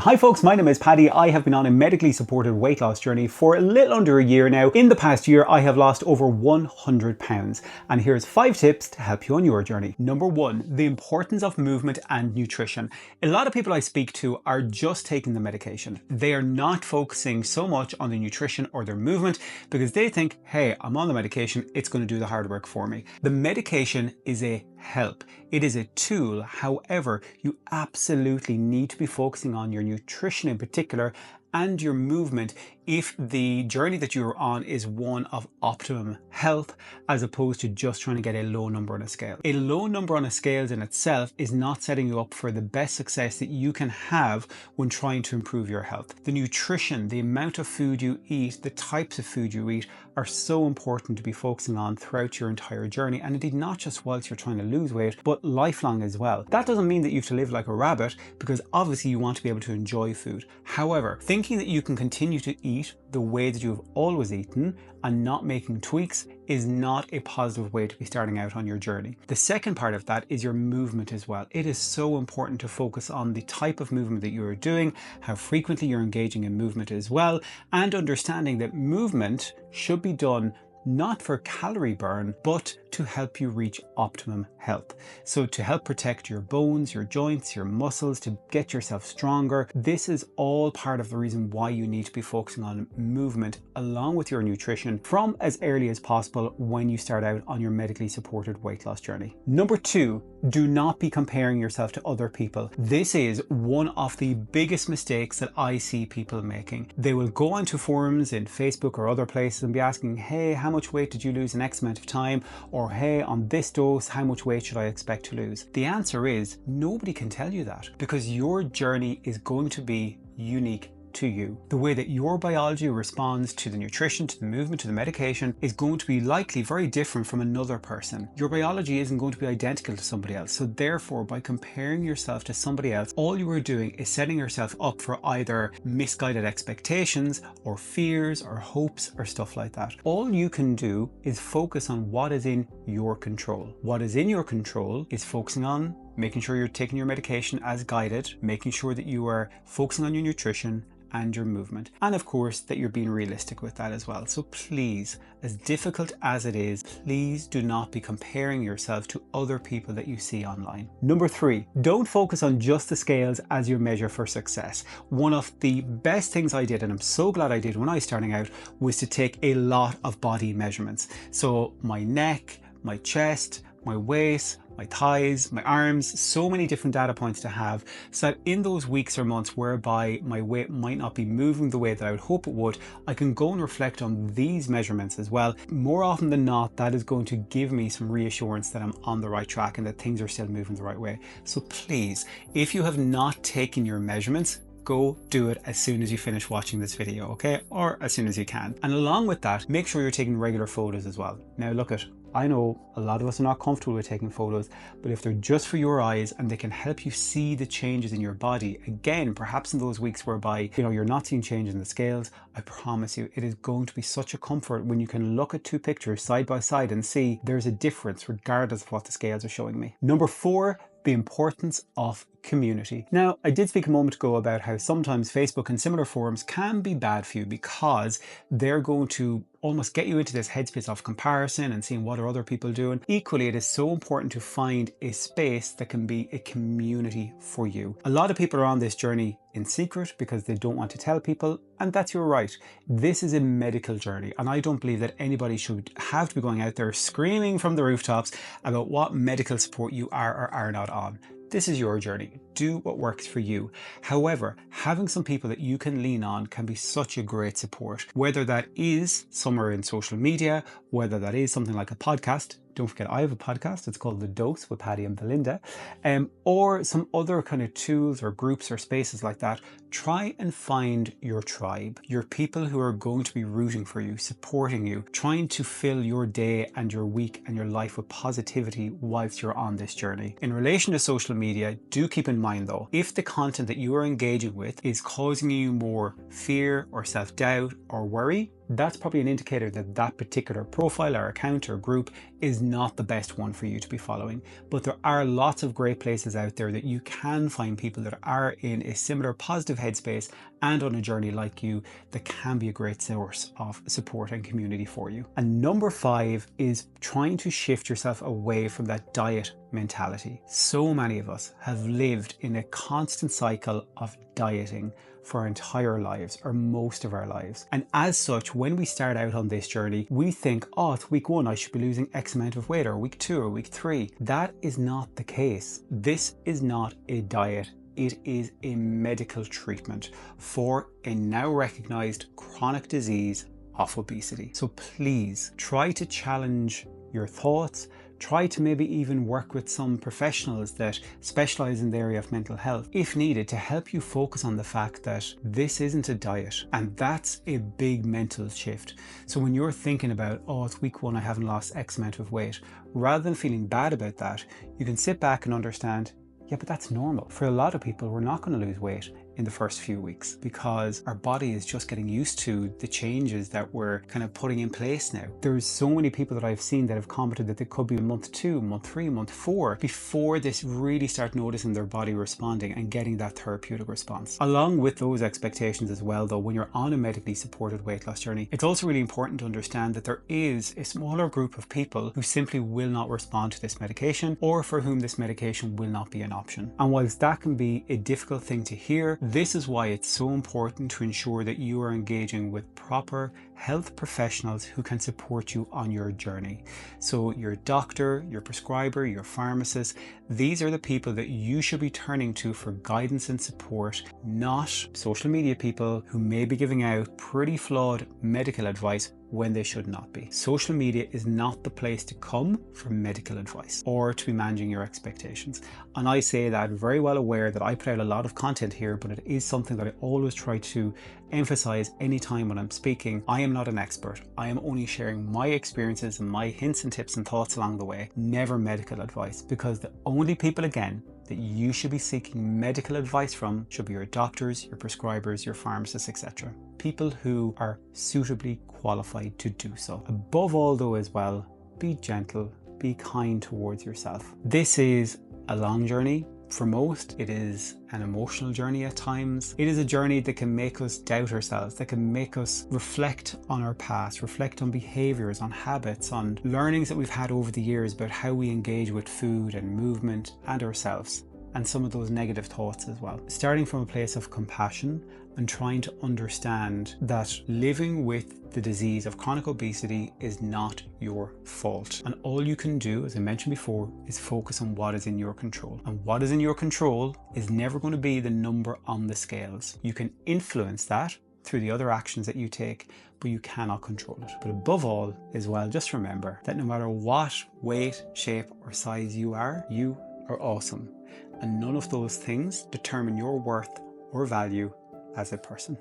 Hi folks, my name is Paddy. I have been on a medically supported weight loss journey for a little under a year now. In the past year, I have lost over 100 pounds. And here's 5 tips to help you on your journey. Number 1, the importance of movement and nutrition. A lot of people I speak to are just taking the medication. They are not focusing so much on the nutrition or their movement because they think, hey, I'm on the medication, it's going to do the hard work for me. The medication is a help. It is a tool. However, you absolutely need to be focusing on your nutrition in particular and your movement if the journey that you're on is one of optimum health as opposed to just trying to get a low number on a scale. A low number on a scale in itself is not setting you up for the best success that you can have when trying to improve your health. The nutrition, the amount of food you eat, the types of food you eat are so important to be focusing on throughout your entire journey, and indeed not just whilst you're trying to lose weight, but lifelong as well. That doesn't mean that you have to live like a rabbit, because obviously you want to be able to enjoy food. However, thinking that you can continue to eat the way that you've always eaten and not making tweaks is not a positive way to be starting out on your journey. The second part of that is your movement as well. It is so important to focus on the type of movement that you're doing, how frequently you're engaging in movement as well, and understanding that movement should be done not for calorie burn, but to help you reach optimum health. So to help protect your bones, your joints, your muscles, to get yourself stronger. This is all part of the reason why you need to be focusing on movement along with your nutrition from as early as possible when you start out on your medically supported weight loss journey. Number 2, do not be comparing yourself to other people. This is one of the biggest mistakes that I see people making. They will go onto forums in Facebook or other places and be asking, hey, how much weight did you lose in X amount of time? Or hey, on this dose, how much weight should I expect to lose? The answer is nobody can tell you that, because your journey is going to be unique to you. The way that your biology responds to the nutrition, to the movement, to the medication is going to be likely very different from another person. Your biology isn't going to be identical to somebody else. So therefore, by comparing yourself to somebody else, all you are doing is setting yourself up for either misguided expectations or fears or hopes or stuff like that. All you can do is focus on what is in your control. What is in your control is focusing on making sure you're taking your medication as guided, making sure that you are focusing on your nutrition and your movement, and of course that you're being realistic with that as well. So please, as difficult as it is, please do not be comparing yourself to other people that you see online. Number 3, don't focus on just the scales as your measure for success. One of the best things I did, and I'm so glad I did when I was starting out, was to take a lot of body measurements. So my neck, my chest, my waist, my thighs, my arms, so many different data points to have, so that in those weeks or months whereby my weight might not be moving the way that I would hope it would, I can go and reflect on these measurements as well. More often than not, that is going to give me some reassurance that I'm on the right track and that things are still moving the right way. So please, if you have not taken your measurements, go do it as soon as you finish watching this video, okay? Or as soon as you can. And along with that, make sure you're taking regular photos as well. Now look at, I know a lot of us are not comfortable with taking photos, but if they're just for your eyes and they can help you see the changes in your body, again, perhaps in those weeks whereby, you're not seeing change in the scales, I promise you, it is going to be such a comfort when you can look at 2 pictures side by side and see there's a difference regardless of what the scales are showing me. Number 4, the importance of community. Now, I did speak a moment ago about how sometimes Facebook and similar forums can be bad for you because they're going to almost get you into this headspace of comparison and seeing what are other people doing. Equally, it is so important to find a space that can be a community for you. A lot of people are on this journey in secret because they don't want to tell people, and that's your right. This is a medical journey, and I don't believe that anybody should have to be going out there screaming from the rooftops about what medical support you are or are not on. This is your journey. Do what works for you. However, having some people that you can lean on can be such a great support, whether that is somewhere in social media, whether that is something like a podcast. Don't forget, I have a podcast. It's called The Dose with Paddy and Belinda, or some other kind of tools or groups or spaces like that. Try and find your tribe, your people who are going to be rooting for you, supporting you, trying to fill your day and your week and your life with positivity whilst you're on this journey. In relation to social media, do keep in mind though, if the content that you are engaging with is causing you more fear or self-doubt or worry, that's probably an indicator that that particular profile or account or group is not the best one for you to be following. But there are lots of great places out there that you can find people that are in a similar positive headspace and on a journey like you that can be a great source of support and community for you. And number 5 is trying to shift yourself away from that diet mentality. So many of us have lived in a constant cycle of dieting for our entire lives, or most of our lives. And as such, when we start out on this journey, we think, oh, it's week 1, I should be losing X amount of weight, or week 2 or week 3. That is not the case. This is not a diet. It is a medical treatment for a now recognized chronic disease of obesity. So please try to challenge your thoughts. Try to maybe even work with some professionals that specialize in the area of mental health, if needed, to help you focus on the fact that this isn't a diet. And that's a big mental shift. So when you're thinking about, oh, it's week 1, I haven't lost X amount of weight, rather than feeling bad about that, you can sit back and understand, yeah, but that's normal. For a lot of people, we're not going to lose weight in the first few weeks because our body is just getting used to the changes that we're kind of putting in place now. There's so many people that I've seen that have commented that they could be month 2, month 3, month 4 before they really start noticing their body responding and getting that therapeutic response. Along with those expectations as well, though, when you're on a medically supported weight loss journey, it's also really important to understand that there is a smaller group of people who simply will not respond to this medication, or for whom this medication will not be an option. And whilst that can be a difficult thing to hear, this is why it's so important to ensure that you are engaging with proper health professionals who can support you on your journey. So your doctor, your prescriber, your pharmacist, these are the people that you should be turning to for guidance and support, not social media people who may be giving out pretty flawed medical advice when they should not be. Social media is not the place to come for medical advice or to be managing your expectations. And I say that very well aware that I put out a lot of content here, but it is something that I always try to emphasize anytime when I'm speaking. I am not an expert. I am only sharing my experiences and my hints and tips and thoughts along the way, never medical advice, because the only people, again, that you should be seeking medical advice from should be your doctors, your prescribers, your pharmacists, etc. People who are suitably qualified to do so. Above all, though, as well, be gentle, be kind towards yourself. This is a long journey. For most, it is an emotional journey at times. It is a journey that can make us doubt ourselves, that can make us reflect on our past, reflect on behaviors, on habits, on learnings that we've had over the years about how we engage with food and movement and ourselves, and some of those negative thoughts as well. Starting from a place of compassion and trying to understand that living with the disease of chronic obesity is not your fault. And all you can do, as I mentioned before, is focus on what is in your control. And what is in your control is never going to be the number on the scales. You can influence that through the other actions that you take, but you cannot control it. But above all, as well, just remember that no matter what weight, shape, or size you are awesome. And none of those things determine your worth or value as a person.